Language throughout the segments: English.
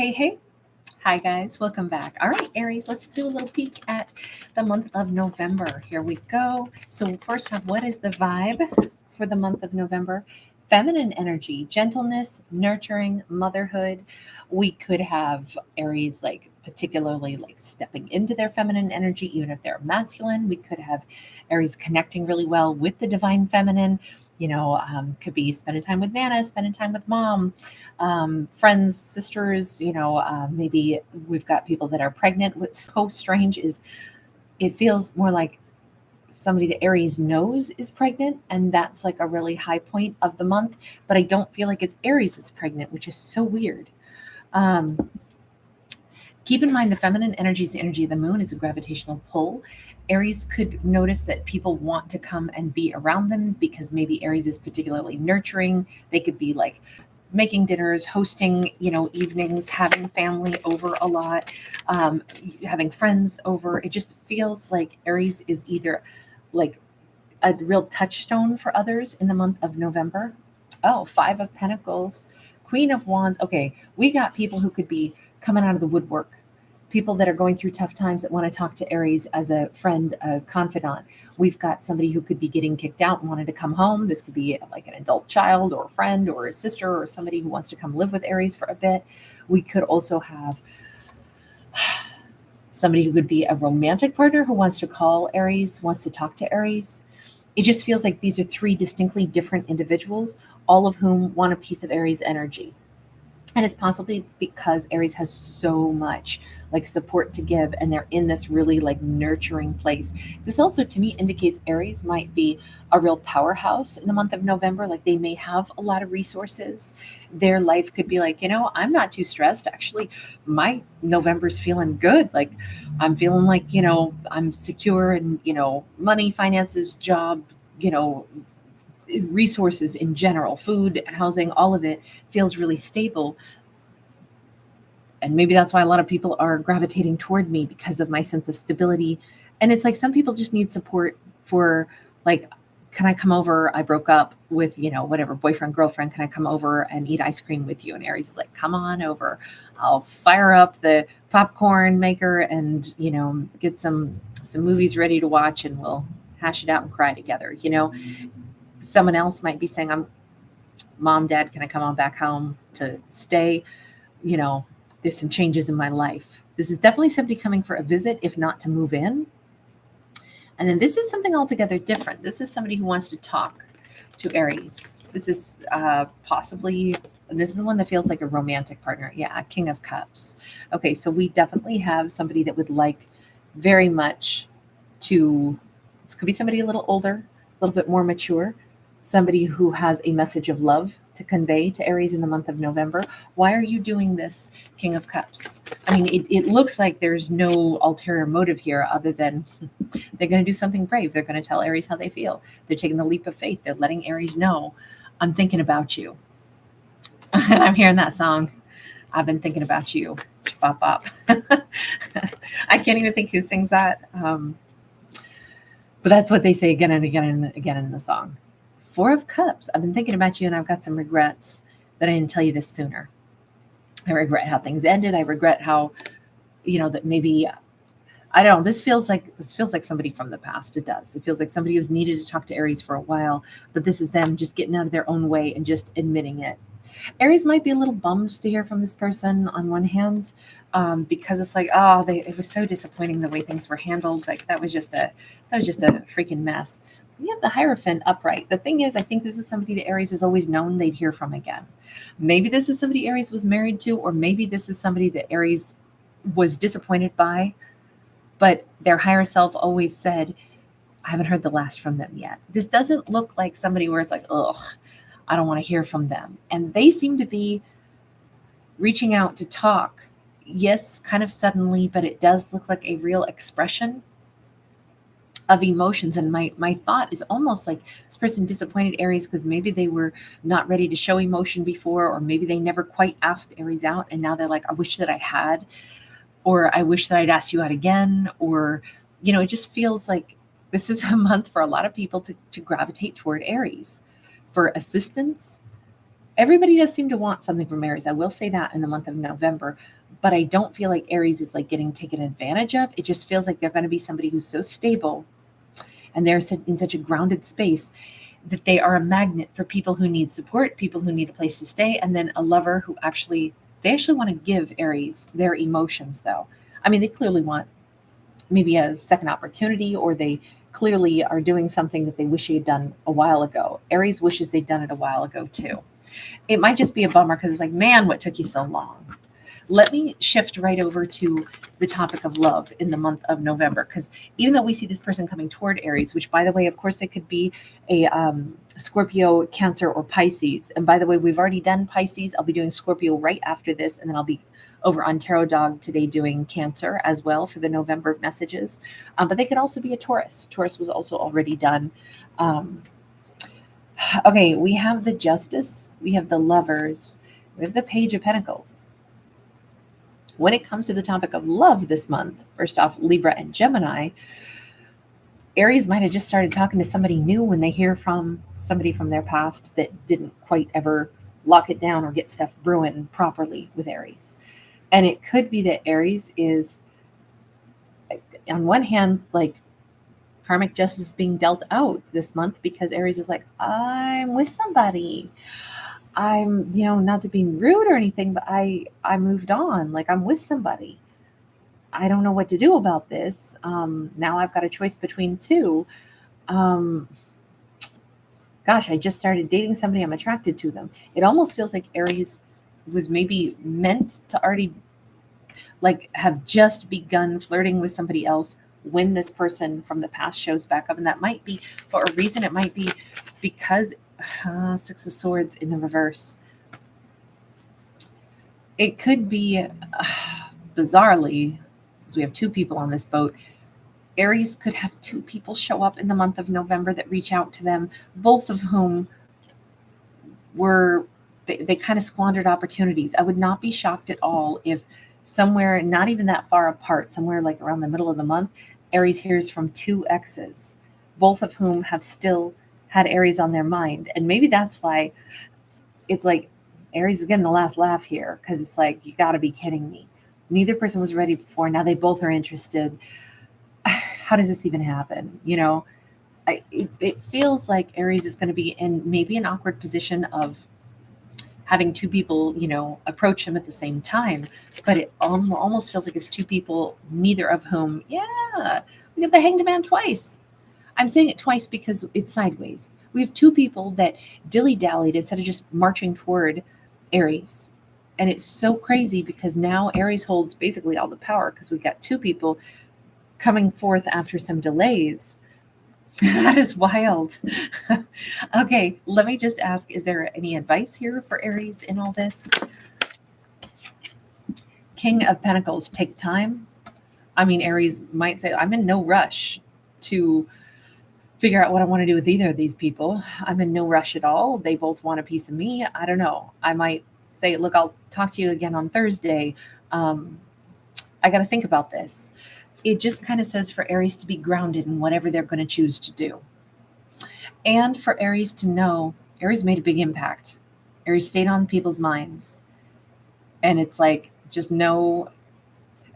Hey, hey. Hi, guys. Welcome back. All right, Aries, let's do a little peek at the month of November. Here we go. So, first off, what is the vibe for the month of November? Feminine energy, gentleness, nurturing, motherhood. We could have Aries particularly like stepping into their feminine energy, even if they're masculine. We could have Aries connecting really well with the divine feminine. Could be spending time with Nana, spending time with mom, friends, sisters. Maybe we've got people that are pregnant. What's so strange is it feels more like somebody that Aries knows is pregnant, and that's like a really high point of the month. But I don't feel like it's Aries that's pregnant, which is so weird. Um, Keep in mind the feminine energy is the energy of the moon, is a gravitational pull. Aries could notice that people want to come and be around them because maybe Aries is particularly nurturing. They could be like making dinners, hosting, evenings, having family over a lot, having friends over. It just feels like Aries is either like a real touchstone for others in the month of November. Oh, Five of Pentacles, Queen of Wands. Okay, we got people who could be coming out of the woodwork, people that are going through tough times that want to talk to Aries as a friend, a confidant. We've got somebody who could be getting kicked out and wanted to come home. This could be like an adult child or a friend or a sister or somebody who wants to come live with Aries for a bit. We could also have somebody who could be a romantic partner who wants to call Aries, wants to talk to Aries. It just feels like these are three distinctly different individuals, all of whom want a piece of Aries energy. And it's possibly because Aries has so much like support to give, and they're in this really like nurturing place. This also to me indicates Aries might be a real powerhouse in the month of November. Like they may have a lot of resources. Their life could be like, I'm not too stressed. Actually, my November's feeling good. Like I'm feeling like, I'm secure and, money, finances, job, you know, resources in general, food, housing, all of it feels really stable. And maybe that's why a lot of people are gravitating toward me, because of my sense of stability. And it's like some people just need support for like, can I come over? I broke up with, whatever, boyfriend, girlfriend. Can I come over and eat ice cream with you? And Aries is like, come on over. I'll fire up the popcorn maker and, get some movies ready to watch, and we'll hash it out and cry together. Someone else might be saying, I'm mom, dad, can I come on back home to stay? There's some changes in my life. This is definitely somebody coming for a visit, if not to move in. And then this is something altogether different. This is somebody who wants to talk to Aries. This is this is the one that feels like a romantic partner. Yeah, King of Cups. Okay, so we definitely have somebody that would like very much to, this could be somebody a little older, a little bit more mature, somebody who has a message of love to convey to Aries in the month of November. Why are you doing this, King of Cups? I mean, it looks like there's no ulterior motive here other than they're going to do something brave. They're going to tell Aries how they feel. They're taking the leap of faith. They're letting Aries know, I'm thinking about you. And I'm hearing that song. I've been thinking about you. Bop, bop. I can't even think who sings that. But that's what they say again and again and again in the song. Four of Cups. I've been thinking about you, and I've got some regrets that I didn't tell you this sooner. I regret how things ended. I regret how, that maybe, I don't know. This feels like somebody from the past. It does. It feels like somebody who's needed to talk to Aries for a while, but this is them just getting out of their own way and just admitting it. Aries might be a little bummed to hear from this person on one hand, because it's like, oh, it was so disappointing the way things were handled. Like that was just a freaking mess. We have the Hierophant upright. The thing is, I think this is somebody that Aries has always known they'd hear from again. Maybe this is somebody Aries was married to, or maybe this is somebody that Aries was disappointed by, but their higher self always said, I haven't heard the last from them yet. This doesn't look like somebody where it's like, ugh, I don't want to hear from them. And they seem to be reaching out to talk. Yes, kind of suddenly, but it does look like a real expression of emotions. And my thought is almost like this person disappointed Aries because maybe they were not ready to show emotion before, or maybe they never quite asked Aries out. And now they're like, I wish that I had, or I wish that I'd asked you out again. Or, it just feels like this is a month for a lot of people to gravitate toward Aries for assistance, Everybody does seem to want something from Aries. I will say that in the month of November, but I don't feel like Aries is like getting taken advantage of. It just feels like they're going to be somebody who's so stable and they're in such a grounded space that they are a magnet for people who need support, people who need a place to stay, and then a lover who they actually want to give Aries their emotions though. I mean, they clearly want maybe a second opportunity, or they clearly are doing something that they wish they had done a while ago. Aries wishes they'd done it a while ago too. It might just be a bummer because it's like, man, what took you so long? Let me shift right over to the topic of love in the month of November, because even though we see this person coming toward Aries, which, by the way, of course, it could be a Scorpio, Cancer, or Pisces. And by the way, we've already done Pisces. I'll be doing Scorpio right after this, and then I'll be over on Tarot Dog today doing Cancer as well for the November messages. But they could also be a Taurus. Taurus was also already done. Okay, we have the Justice, we have the Lovers, we have the Page of Pentacles. When it comes to the topic of love this month, first off, Libra and Gemini, Aries might have just started talking to somebody new when they hear from somebody from their past that didn't quite ever lock it down or get stuff brewing properly with Aries. And it could be that Aries is, on one hand, like karmic justice being dealt out this month because Aries is like, I'm with somebody. I'm, not to be rude or anything, but I moved on. Like, I'm with somebody. I don't know what to do about this. Now I've got a choice between two. Gosh, I just started dating somebody. I'm attracted to them. It almost feels like Aries was maybe meant to already like have just begun flirting with somebody else when this person from the past shows back up. And that might be for a reason. It might be because Six of Swords in the reverse. It could be, bizarrely, since we have two people on this boat, Aries could have two people show up in the month of November that reach out to them, both of whom they kind of squandered opportunities. I would not be shocked at all if somewhere, not even that far apart, somewhere like around the middle of the month, Aries hears from two exes, both of whom have still had Aries on their mind. And maybe that's why it's like Aries is getting the last laugh here, because it's like, you got to be kidding me. Neither person was ready before. Now they both are interested. How does this even happen? It feels like Aries is going to be in maybe an awkward position of having two people, approach him at the same time. But it almost feels like it's two people, neither of whom, we get the Hanged Man twice. I'm saying it twice because it's sideways. We have two people that dilly-dallied instead of just marching toward Aries. And it's so crazy because now Aries holds basically all the power because we've got two people coming forth after some delays. That is wild. Okay, let me just ask, is there any advice here for Aries in all this? King of Pentacles, take time. I mean, Aries might say, I'm in no rush to figure out what I want to do with either of these people. I'm in no rush at all. They both want a piece of me. I don't know. I might say, look, I'll talk to you again on Thursday. I got to think about this. It just kind of says for Aries to be grounded in whatever they're going to choose to do. And for Aries to know, Aries made a big impact. Aries stayed on people's minds. And it's like, just know,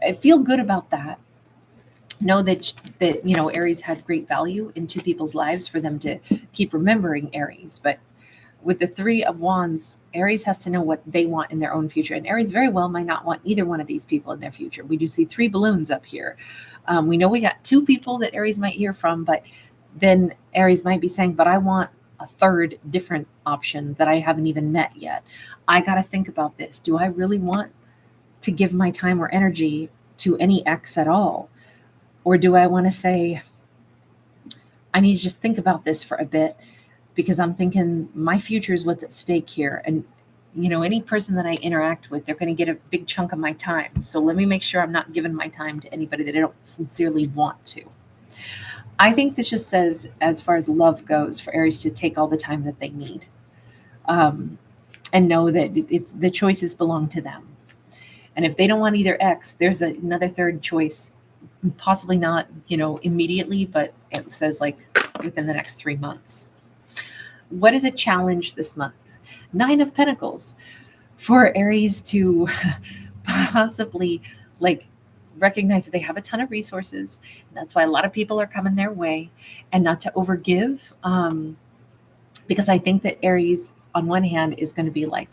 I feel good about that. Know that Aries had great value in two people's lives for them to keep remembering Aries. But with the Three of Wands, Aries has to know what they want in their own future. And Aries very well might not want either one of these people in their future. We do see three balloons up here. We know we got two people that Aries might hear from, but then Aries might be saying, but I want a third different option that I haven't even met yet. I got to think about this. Do I really want to give my time or energy to any ex at all? Or do I want to say, I need to just think about this for a bit because I'm thinking my future is what's at stake here. And, any person that I interact with, they're going to get a big chunk of my time. So let me make sure I'm not giving my time to anybody that I don't sincerely want to. I think this just says, as far as love goes, for Aries to take all the time that they need and know that the choices belong to them. And if they don't want either ex, there's another third choice. Possibly not, immediately, but it says like within the next 3 months. What is a challenge this month? Nine of Pentacles, for Aries to possibly like recognize that they have a ton of resources. And that's why a lot of people are coming their way, and not to overgive. Because I think that Aries, on one hand, is going to be like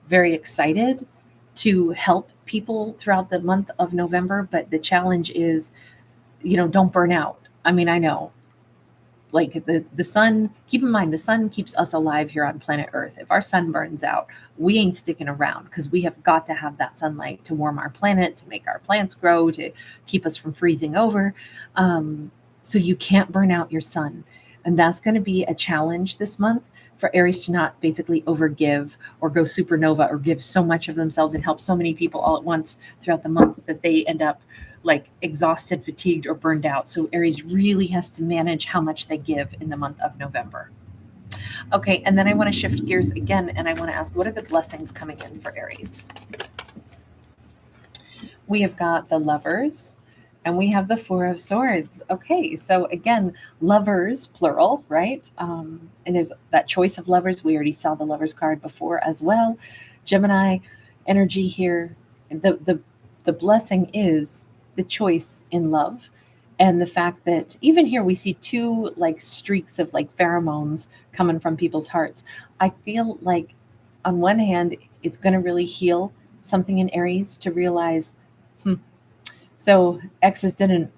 very excited to help people throughout the month of November. But the challenge is, don't burn out. I mean, I know, like the sun, keep in mind, the sun keeps us alive here on planet Earth. If our sun burns out, we ain't sticking around, because we have got to have that sunlight to warm our planet, to make our plants grow, to keep us from freezing over. So you can't burn out your sun. And that's going to be a challenge this month for Aries, to not basically overgive or go supernova or give so much of themselves and help so many people all at once throughout the month that they end up like exhausted, fatigued, or burned out. So Aries really has to manage how much they give in the month of November. Okay, and then I want to shift gears again, and I want to ask, what are the blessings coming in for Aries? We have got the Lovers, and we have the Four of Swords. Okay, so again, lovers, plural, right? And there's that choice of lovers. We already saw the Lovers card before as well. Gemini energy here. The blessing is the choice in love, and the fact that even here we see two like streaks of like pheromones coming from people's hearts. I feel like on one hand, it's going to really heal something in Aries to realize, so exes didn't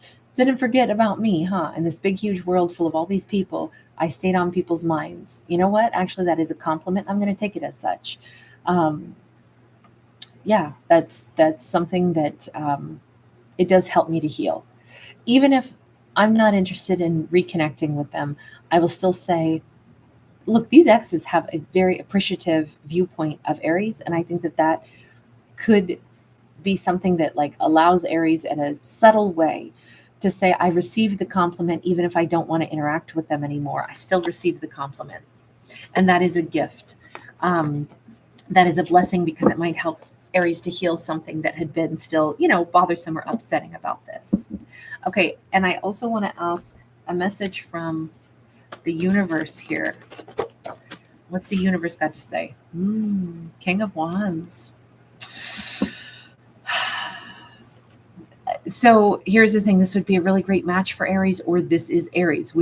forget about me, huh? In this big, huge world full of all these people, I stayed on people's minds. You know what? Actually, that is a compliment. I'm going to take it as such. Yeah, that's something that it does help me to heal. Even if I'm not interested in reconnecting with them, I will still say, look, these exes have a very appreciative viewpoint of Aries, and I think that that could be something that like allows Aries in a subtle way to say, I received the compliment, even if I don't want to interact with them anymore. I still received the compliment. And that is a gift. That is a blessing, because it might help Aries to heal something that had been still, bothersome or upsetting about this. Okay, and I also want to ask a message from the universe here. What's the universe got to say? King of Wands. So here's the thing, this would be a really great match for Aries, or this is Aries.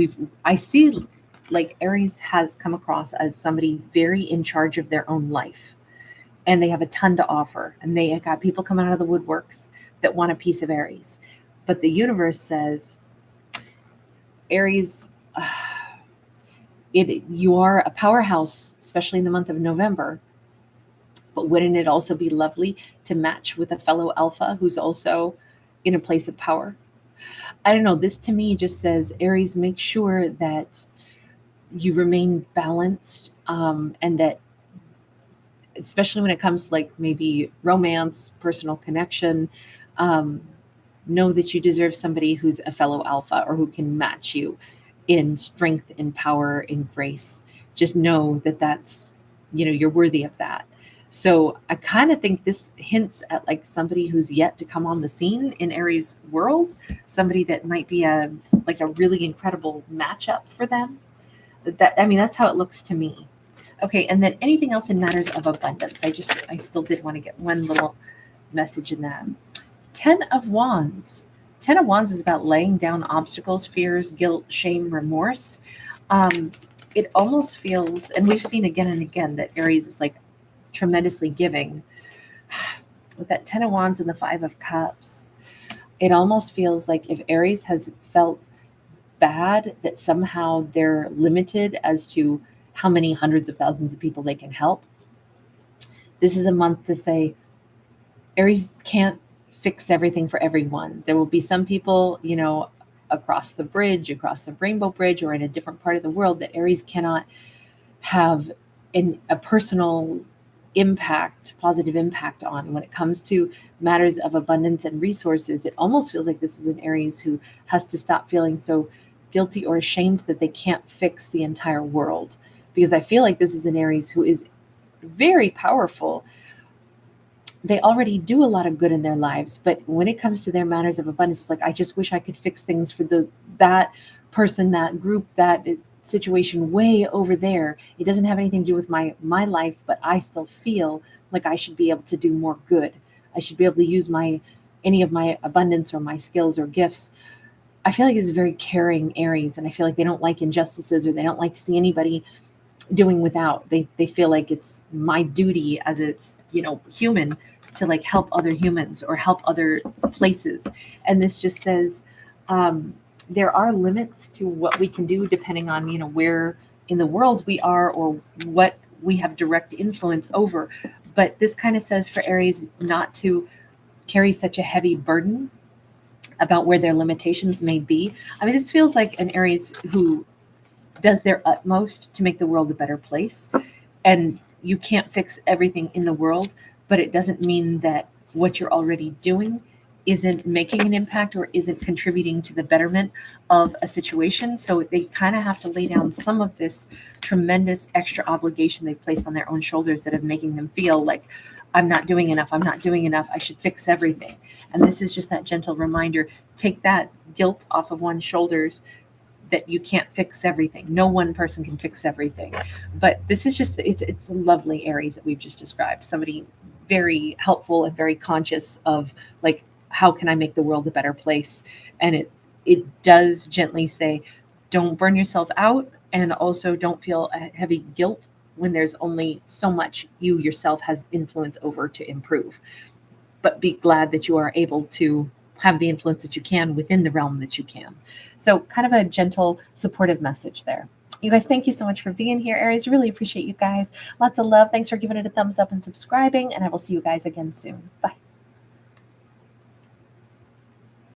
I see like Aries has come across as somebody very in charge of their own life, and they have a ton to offer, and they got people coming out of the woodworks that want a piece of Aries. But the universe says, Aries, you are a powerhouse, especially in the month of November. But wouldn't it also be lovely to match with a fellow alpha who's also in a place of power? I don't know. This to me just says, Aries, make sure that you remain balanced, and that, especially when it comes to like maybe romance, personal connection, know that you deserve somebody who's a fellow alpha, or who can match you in strength, in power, in grace. Just know that that's, you're worthy of that. So I kind of think this hints at like somebody who's yet to come on the scene in Aries world, somebody that might be a really incredible matchup for them. That's how it looks to me. Okay, and then anything else in matters of abundance? I still did want to get one little message in that. 10 of Wands. 10 of Wands is about laying down obstacles, fears, guilt, shame, remorse. It almost feels, and we've seen again and again, that Aries is like tremendously giving. With that 10 of Wands and the 5 of Cups, it almost feels like if Aries has felt bad that somehow they're limited as to how many hundreds of thousands of people they can help, this is a month to say, Aries can't fix everything for everyone. There will be some people, across the bridge, across the Rainbow Bridge, or in a different part of the world that Aries cannot have a personal impact, positive impact on. When it comes to matters of abundance and resources, it almost feels like this is an Aries who has to stop feeling so guilty or ashamed that they can't fix the entire world. Because I feel like this is an Aries who is very powerful. They already do a lot of good in their lives, but when it comes to their matters of abundance, it's like, I just wish I could fix things for that person, that group, that situation way over there. It doesn't have anything to do with my life, but I still feel like I should be able to do more good. I should be able to use my any of my abundance or my skills or gifts. I feel like it's very caring Aries, and I feel like they don't like injustices, or they don't like to see anybody doing without. They feel like it's my duty as it's, human, to like help other humans or help other places. And this just says, there are limits to what we can do depending on, where in the world we are or what we have direct influence over. But this kind of says for Aries not to carry such a heavy burden about where their limitations may be. I mean, this feels like an Aries who does their utmost to make the world a better place. And you can't fix everything in the world, but it doesn't mean that what you're already doing isn't making an impact or isn't contributing to the betterment of a situation. So they kind of have to lay down some of this tremendous extra obligation they've placed on their own shoulders that are making them feel like, I'm not doing enough. I'm not doing enough. I should fix everything. And this is just that gentle reminder. Take that guilt off of one's shoulders, that you can't fix everything. No one person can fix everything. But this is just, it's a lovely Aries that we've just described. Somebody very helpful and very conscious of like, how can I make the world a better place? And it does gently say, don't burn yourself out, and also don't feel a heavy guilt when there's only so much you yourself has influence over to improve. But be glad that you are able to have the influence that you can within the realm that you can. So kind of a gentle, supportive message there. You guys, thank you so much for being here, Aries. Really appreciate you guys. Lots of love. Thanks for giving it a thumbs up and subscribing, and I will see you guys again soon. Bye.